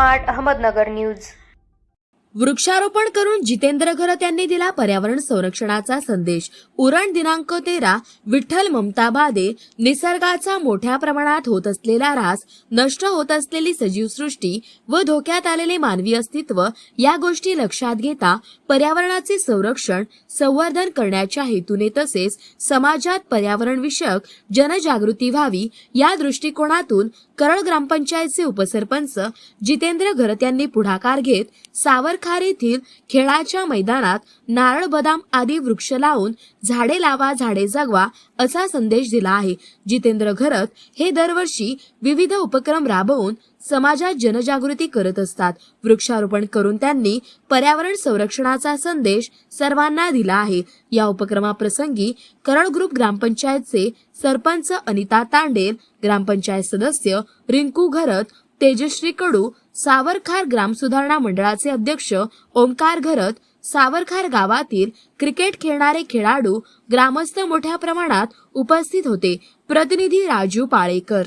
Smart Ahmednagar news. वृक्षारोपण करून जितेंद्र घरत यांनी दिला पर्यावरण संरक्षणाचा संदेश। उरण दिनांक 13 विठ्ठल ममताबादे निसर्गाचा मोठ्या प्रमाणात होत असलेला ऱ्हास, नष्ट होत असलेली सजीवसृष्टी व धोक्यात आलेले मानवी अस्तित्व या गोष्टी लक्षात घेता पर्यावरणाचे संरक्षण संवर्धन करण्याच्या हेतूने तसेच समाजात पर्यावरण विषयक जनजागृती व्हावी या दृष्टिकोनातून करळ ग्रामपंचायतचे उपसरपंच जितेंद्र घरत यांनी पुढाकार घेत सावरखार येथील खेळाच्या मैदानात नारळ, बदाम आदी वृक्ष लावून झाडे लावा, झाडे जगवा असा संदेश दिला आहे। जितेंद्र घरत हे दरवर्षी विविध उपक्रम राबवून समाजात जनजागृती करत असतात। वृक्षारोपण करून त्यांनी पर्यावरण संरक्षणाचा संदेश सर्वांना दिला आहे। या उपक्रमाप्रसंगी करळ ग्रुप ग्रामपंचायतचे सरपंच अनिता तांडेल, ग्रामपंचायत सदस्य रिंकू घरत, तेजश्री कडू, सावरखार ग्राम सुधारणा मंडळाचे अध्यक्ष ओमकार घरत, सावरखार गावातील क्रिकेट खेळणारे खेळाडू, ग्रामस्थ मोठ्या प्रमाणात उपस्थित होते। प्रतिनिधी राजू पाळेकर।